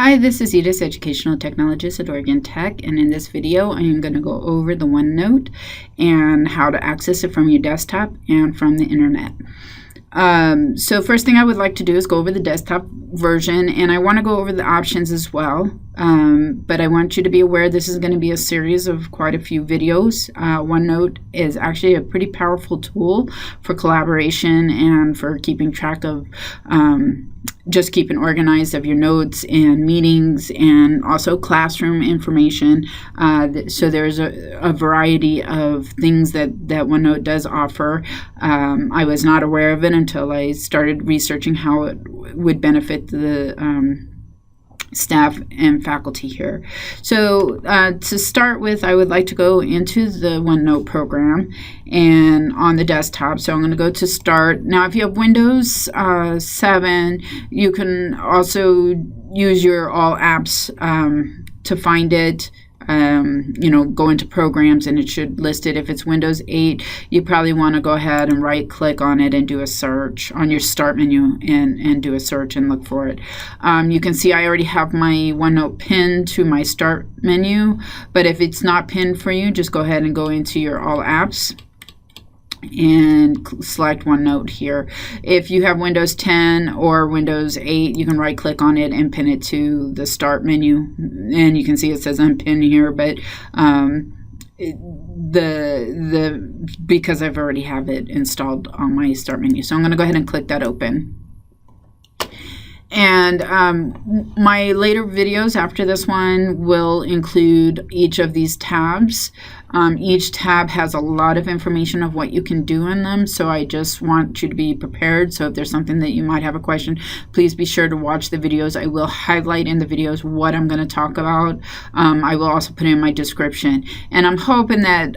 Hi, this is Edith, Educational Technologist at Oregon Tech, and in this video I am going to go over the OneNote and how to access it from your desktop and from the internet. So first thing I would like to do is go over the desktop version, and I want to go over the options as well. But I want you to be aware this is going to be a series of quite a few videos. OneNote is actually a pretty powerful tool for collaboration and for keeping track of just keeping organized of your notes and meetings and also classroom information. So there's a variety of things that OneNote does offer. I was not aware of it until I started researching how it would benefit the staff and faculty here. So to start with, I would like to go into the OneNote program and on the desktop. So I'm going to go to Start. Now, if you have Windows 7, you can also use your All Apps to find it. Go into Programs and it should list it. If it's Windows 8, you probably want to go ahead and right click on it and do a search on your Start menu and do a search and look for it. You can see I already have my OneNote pinned to my Start menu, but if it's not pinned for you, just go ahead and go into your All Apps and select OneNote here. If you have Windows 10 or Windows 8, you can right click on it and pin it to the Start menu, and you can see it says unpin here, but because I've already have it installed on my Start menu, so I'm going to go ahead and click that open. And my later videos after this one will include each of these tabs. Each tab has a lot of information of what you can do in them, so I just want you to be prepared. So if there's something that you might have a question, please be sure to watch the videos. I will highlight in the videos what I'm going to talk about. I will also put it in my description. And I'm hoping that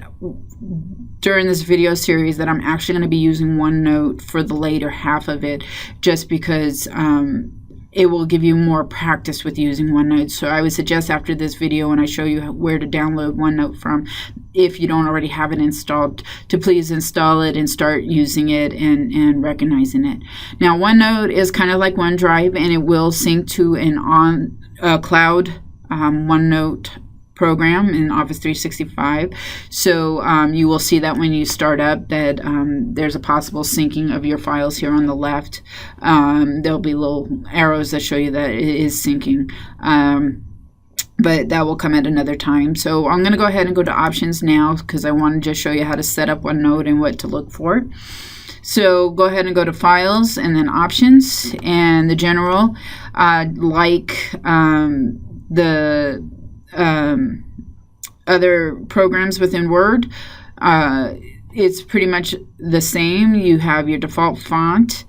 during this video series that I'm actually going to be using OneNote for the later half of it, just because it will give you more practice with using OneNote. So I would suggest after this video, when I show you where to download OneNote from, if you don't already have it installed, to please install it and start using it and recognizing it. Now, OneNote is kind of like OneDrive, and it will sync to an cloud OneNote program in Office 365. So you will see that when you start up that there's a possible syncing of your files here on the left. There'll be little arrows that show you that it is syncing, but that will come at another time. So I'm going to go ahead and go to Options now because I want to just show you how to set up OneNote and what to look for. So go ahead and go to Files and then Options, and the general, like the other programs within Word, it's pretty much the same. You have your default font.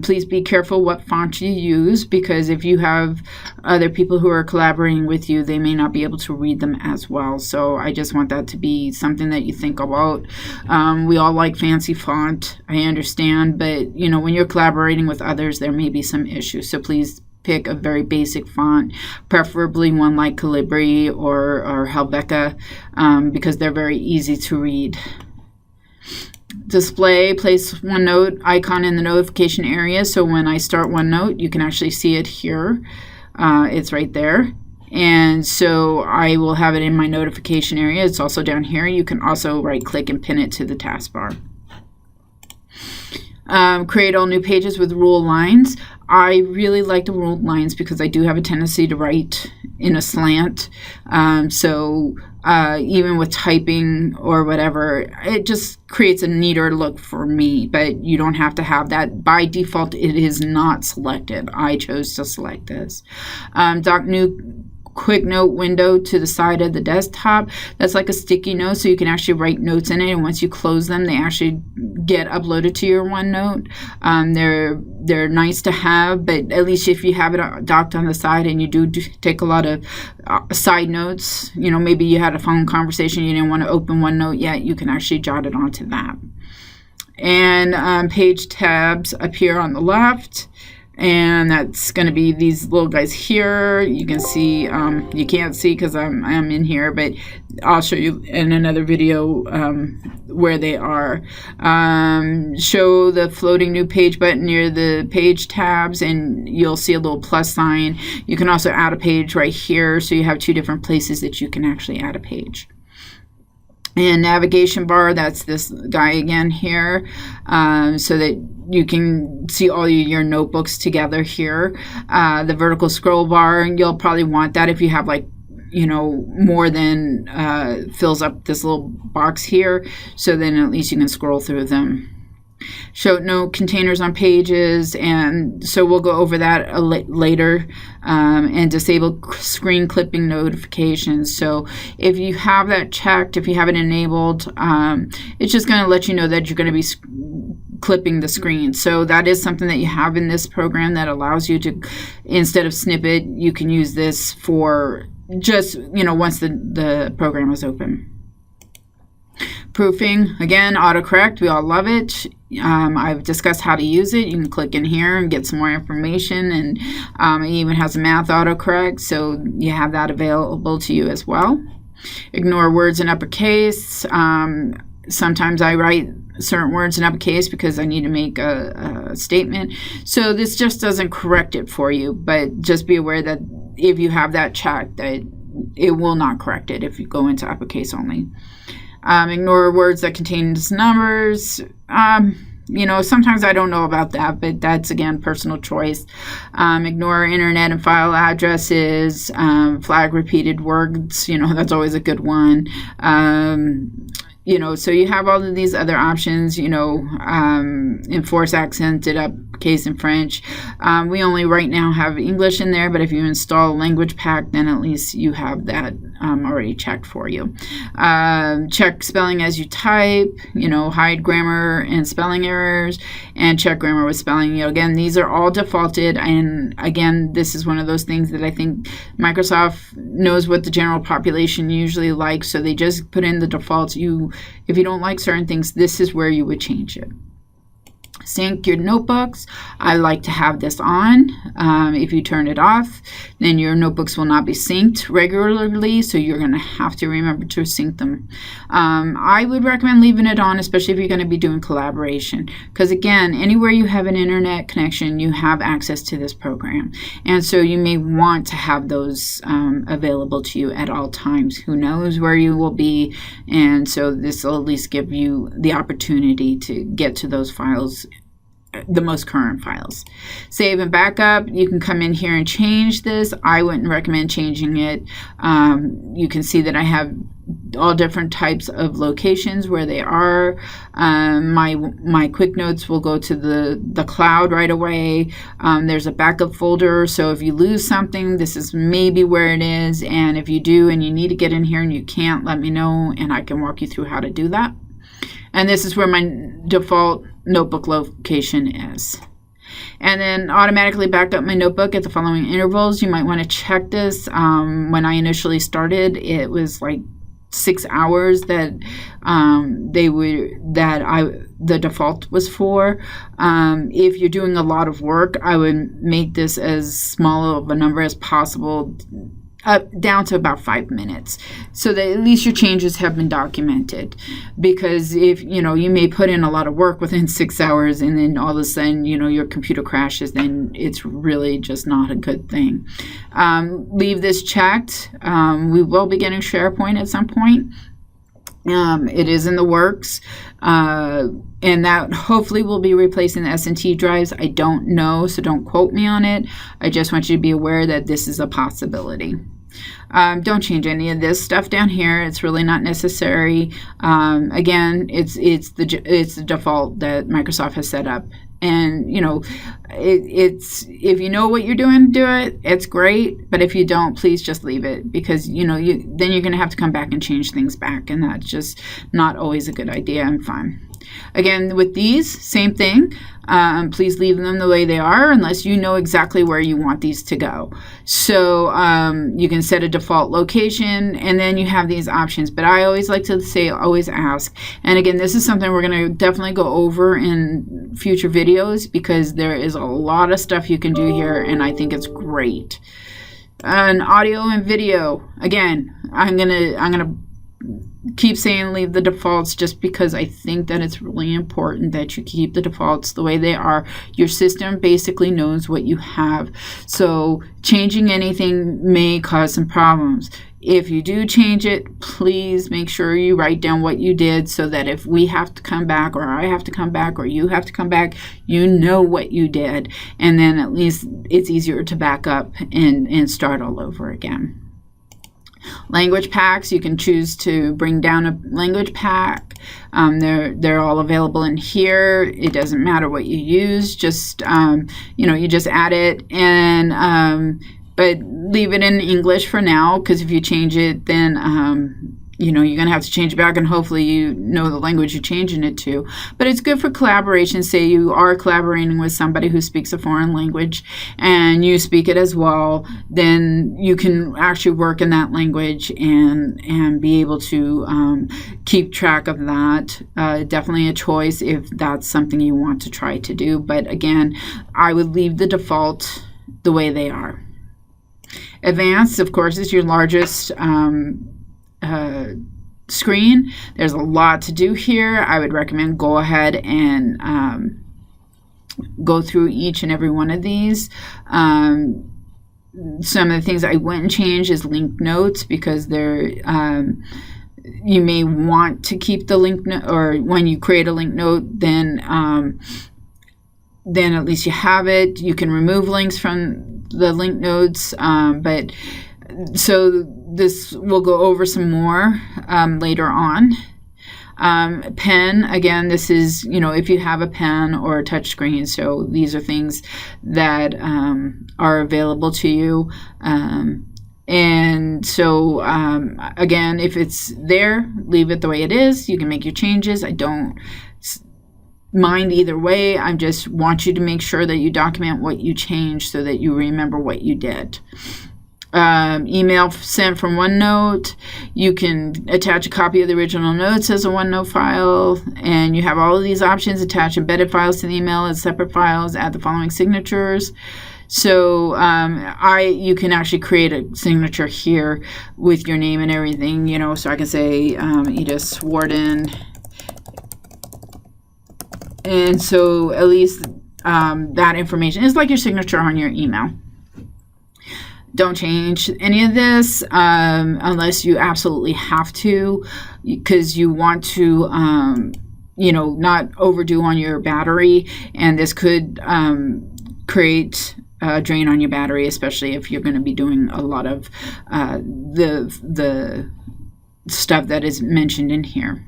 Please be careful what font you use, because if you have other people who are collaborating with you, they may not be able to read them as well. So I just want that to be something that you think about. We all like fancy font, I understand, but when you're collaborating with others, there may be some issues. So please pick a very basic font, preferably one like Calibri or Helvetica, because they're very easy to read. Display, place OneNote icon in the notification area, so when I start OneNote, you can actually see it here. It's right there. And so I will have it in my notification area. It's also down here. You can also right click and pin it to the taskbar. Create all new pages with ruled lines. I really like the ruled lines because I do have a tendency to write in a slant. So even with typing or whatever, it just creates a neater look for me, but you don't have to have that. By default, it is not selected. I chose to select this. Dock new quick note window to the side of the desktop. That's like a sticky note, so you can actually write notes in it, and once you close them, they actually get uploaded to your OneNote. They're nice to have, but at least if you have it docked on the side and you do take a lot of side notes, maybe you had a phone conversation, you didn't want to open OneNote yet, you can actually jot it onto that. And page tabs appear on the left. And that's going to be these little guys here. You can see, you can't see because I'm in here, but I'll show you in another video where they are. Show the floating new page button near the page tabs, and you'll see a little plus sign. You can also add a page right here, so you have two different places that you can actually add a page. And navigation bar, that's this guy again here, so that you can see all your notebooks together here. The vertical scroll bar, you'll probably want that if you have like, you know, more than fills up this little box here, so then at least you can scroll through them. Show note containers on pages, and so we'll go over that later. And disable screen clipping notifications. So if you have that checked, if you have it enabled, it's just going to let you know that you're going to be clipping the screen. So that is something that you have in this program that allows you to, instead of snippet, you can use this for just, you know, once the program is open. Proofing, again, autocorrect, we all love it. I've discussed how to use it. You can click in here and get some more information, and it even has a math autocorrect, so you have that available to you as well. Ignore words in uppercase. Sometimes I write certain words in uppercase because I need to make a statement. So this just doesn't correct it for you, but just be aware that if you have that checked, that it will not correct it if you go into uppercase only. Ignore words that contain numbers. You know, sometimes I don't know about that, but that's, again, personal choice. Ignore internet and file addresses. Flag repeated words. You know, that's always a good one. You know, so you have all of these other options, you know, enforce accented uppercase in French. We only right now have English in there, but if you install a language pack, then at least you have that already checked for you. Check spelling as you type, you know, hide grammar and spelling errors, and check grammar with spelling. You know, again, these are all defaulted, and again, this is one of those things that I think Microsoft knows what the general population usually likes, so they just put in the defaults. If you don't like certain things, this is where you would change it. Sync your notebooks. I like to have this on. If you turn it off, then your notebooks will not be synced regularly, so you're going to have to remember to sync them. I would recommend leaving it on, especially if you're going to be doing collaboration, because again, anywhere you have an internet connection, you have access to this program, and so you may want to have those available to you at all times. Who knows where you will be, and so this will at least give you the opportunity to get to those files, the most current files. Save and backup, you can come in here and change this. I wouldn't recommend changing it. You can see that I have all different types of locations where they are. My quick notes will go to the cloud right away. There's a backup folder, so if you lose something, this is maybe where it is, and if you do and you need to get in here and you can't, let me know and I can walk you through how to do that. And this is where my default notebook location is. And then automatically back up my notebook at the following intervals. You might want to check this. When I initially started, it was like 6 hours that the default was for. If you're doing a lot of work, I would make this as small of a number as possible, down to about 5 minutes, so that at least your changes have been documented. Because if you know, you may put in a lot of work within 6 hours and then all of a sudden, you know, your computer crashes, then it's really just not a good thing. Leave this checked. We will be getting SharePoint at some point. It is in the works, and that hopefully will be replacing the S&T drives. I don't know, so don't quote me on it. I just want you to be aware that this is a possibility. Don't change any of this stuff down here. It's really not necessary. Again, it's the default that Microsoft has set up. And you know, it's if you know what you're doing, do it. It's great. But if you don't, please just leave it, because you know then you're going to have to come back and change things back, and that's just not always a good idea and fun. Again, with these, same thing. Please leave them the way they are unless you know exactly where you want these to go. So you can set a default location, and then you have these options. But I always like to say, always ask. And again, this is something we're going to definitely go over in future videos because there is a lot of stuff you can do here, and I think it's great. And audio and video, again, I'm gonna keep saying leave the defaults just because I think that it's really important that you keep the defaults the way they are. Your system basically knows what you have, so changing anything may cause some problems. If you do change it, please make sure you write down what you did so that if we have to come back, or I have to come back, or you have to come back, you know what you did, and then at least it's easier to back up and start all over again. Language packs, you can choose to bring down a language pack. They're all available in here. It doesn't matter what you use, just you just add it, and but leave it in English for now, because if you change it, then you're going to have to change it back, and hopefully you know the language you're changing it to. But it's good for collaboration. Say you are collaborating with somebody who speaks a foreign language and you speak it as well, then you can actually work in that language and be able to keep track of that. Definitely a choice if that's something you want to try to do. But again, I would leave the default the way they are. Advanced, of course, is your largest screen. There's a lot to do here. I would recommend go ahead and go through each and every one of these. Some of the things I wouldn't change is linked notes, because they're you may want to keep the link note, or when you create a link note, then at least you have it. You can remove links from the link notes, but so this we'll go over some more later on. Pen, again, this is, if you have a pen or a touch screen, so these are things that are available to you. And so, again, if it's there, leave it the way it is. You can make your changes. I don't mind either way. I just want you to make sure that you document what you changed so that you remember what you did. Email sent from OneNote. You can attach a copy of the original notes as a OneNote file, and you have all of these options. Attach embedded files to the email as separate files. Add the following signatures. So you can actually create a signature here with your name and everything, so I can say Edith Warden. And so at least that information is like your signature on your email. Don't change any of this unless you absolutely have to, because you want to, not overdo on your battery, and this could create a drain on your battery, especially if you're going to be doing a lot of the stuff that is mentioned in here.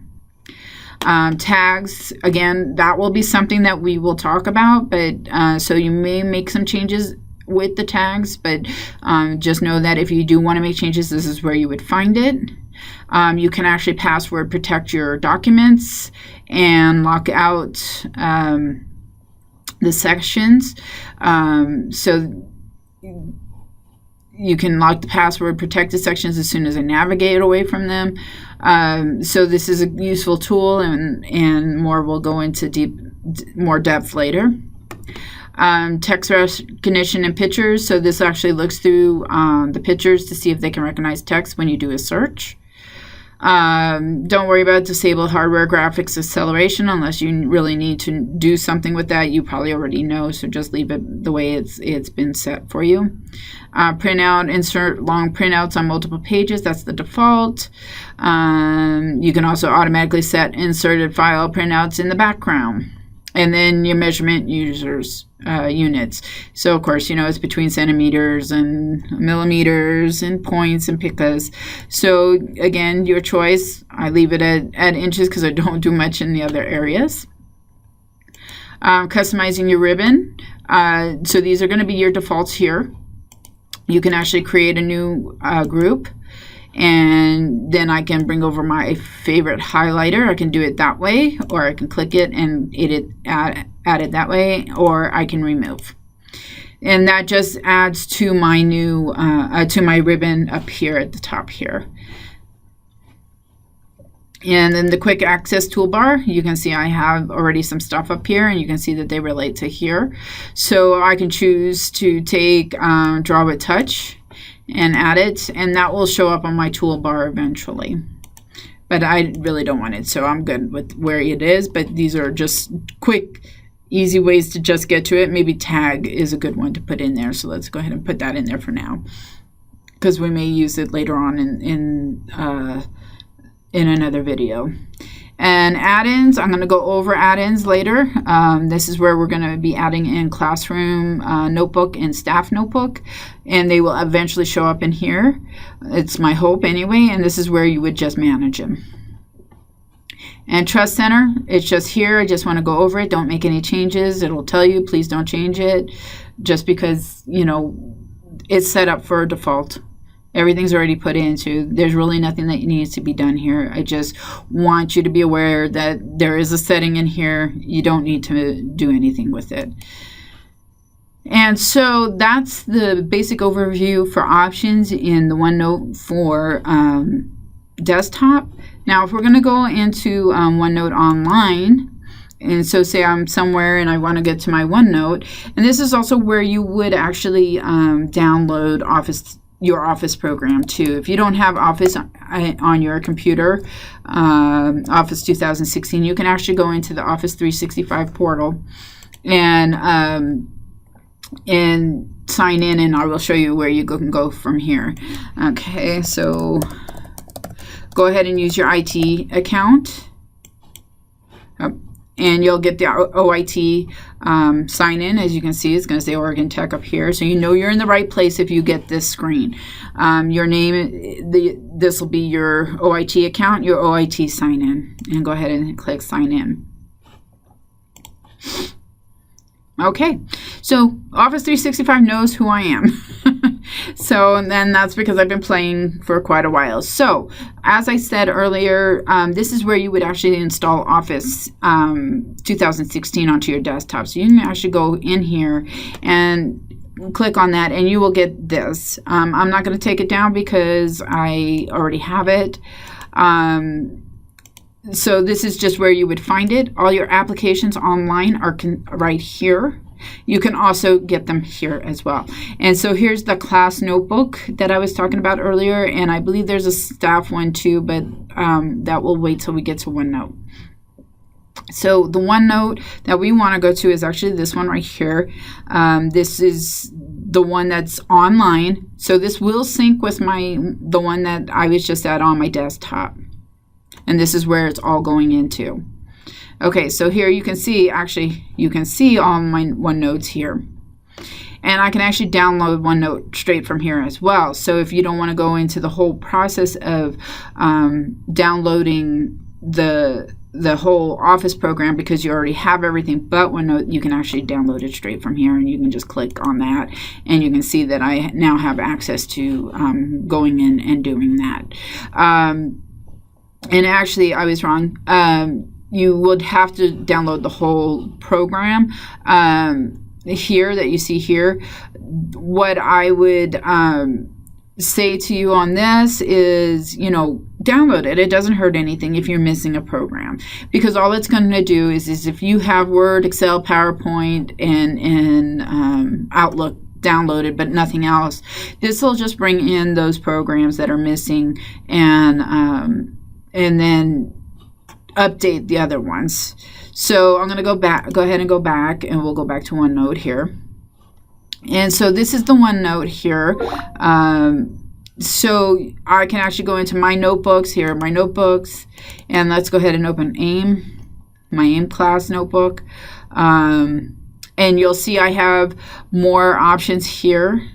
Tags, again, that will be something that we will talk about, but so you may make some changes with the tags, but just know that if you do want to make changes, this is where you would find it. You can actually password protect your documents and lock out the sections. So you can lock the password protected sections as soon as I navigate away from them. So this is a useful tool, and more will go into more depth later. Text recognition and pictures. So this actually looks through the pictures to see if they can recognize text when you do a search. Don't worry about disabled hardware graphics acceleration unless you really need to do something with that. You probably already know, so just leave it the way it's been set for you. Printout, insert long printouts on multiple pages. That's the default. You can also automatically set inserted file printouts in the background. And then your measurement units. So, of course, it's between centimeters and millimeters and points and picas. So, again, your choice. I leave it at inches because I don't do much in the other areas. Customizing your ribbon. So these are going to be your defaults here. You can actually create a new group. and then I can bring over my favorite highlighter. I can do it that way, or I can click it and add it that way, or I can remove. And that just adds to my new to my ribbon up here at the top here. And then the quick access toolbar, you can see I have already some stuff up here, and you can see that they relate to here. So I can choose to take draw with touch and add it, and that will show up on my toolbar eventually. But I really don't want it, so I'm good with where it is. But these are just quick, easy ways to just get to it. Maybe tag is a good one to put in there, so let's go ahead and put that in there for now, because we may use it later on in another video. And add-ins, I'm going to go over add-ins later. This is where we're going to be adding in classroom notebook and staff notebook, and they will eventually show up in here. It's my hope anyway, and this is where you would just manage them. And Trust Center, it's just here. I just want to go over it. Don't make any changes. It'll tell you, please don't change it, just because, you know, it's set up for default. Everything's already put into. There's really nothing that needs to be done here. I just want you to be aware that there is a setting in here. You don't need to do anything with it. And so that's the basic overview for options in the OneNote for desktop. Now, if we're going to go into OneNote Online, and so say I'm somewhere and I want to get to my OneNote, and this is also where you would actually download your Office program too. If you don't have Office on your computer, Office 2016, you can actually go into the Office 365 portal and sign in, and I will show you where you can go from here. Okay, so go ahead and use your IT account. And you'll get the OIT sign in. As you can see, it's going to say Oregon Tech up here. So you know you're in the right place if you get this screen. Your name, this will be your OIT account, your OIT sign in. And go ahead and click sign in. Okay, so Office 365 knows who I am. So then that's because I've been playing for quite a while. So as I said earlier, this is where you would actually install Office 2016 onto your desktop. So you can actually go in here and click on that, and you will get this. I'm not going to take it down because I already have it. So this is just where you would find it. All your applications online are right here. You can also get them here as well. And so here's the class notebook that I was talking about earlier, and I believe there's a staff one too, but that will wait till we get to OneNote. So the OneNote that we want to go to is actually this one right here. This is the one that's online. So this will sync with the one that I was just at on my desktop. And this is where it's all going into. Okay, so here you can see, actually, you can see all my OneNotes here. And I can actually download OneNote straight from here as well. So if you don't want to go into the whole process of downloading the whole Office program because you already have everything but OneNote, you can actually download it straight from here, and you can just click on that, and you can see that I now have access to going in and doing that. And actually, I was wrong. You would have to download the whole program here that you see here. What I would say to you on this is, you know, download it. It doesn't hurt anything if you're missing a program, because all it's going to do is if you have Word, Excel, PowerPoint, and Outlook downloaded but nothing else, this will just bring in those programs that are missing and then update the other ones. So I'm going to go ahead and go back, and we'll go back to OneNote here. And so this is the OneNote here. So I can actually go into my notebooks. Here are my notebooks, and let's go ahead and open my AIM class notebook. And you'll see I have more options here.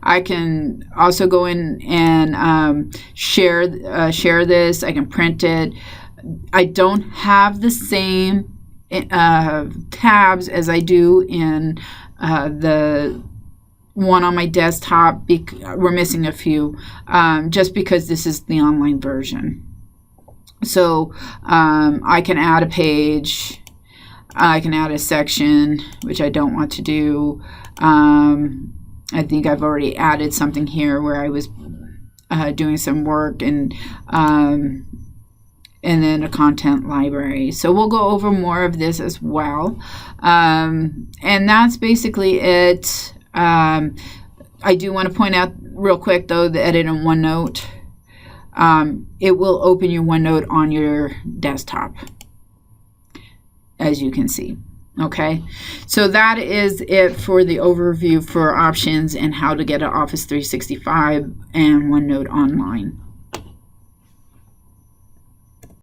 I can also go in and share this. I can print it. I don't have the same tabs as I do in the one on my desktop. We're missing a few just because this is the online version. So I can add a page, I can add a section, which I don't want to do. I think I've already added something here where I was doing some work, and then a content library. So we'll go over more of this as well. And that's basically it. I do want to point out real quick, though, the edit in OneNote. It will open your OneNote on your desktop, as you can see. Okay, so that is it for the overview for options and how to get an Office 365 and OneNote online.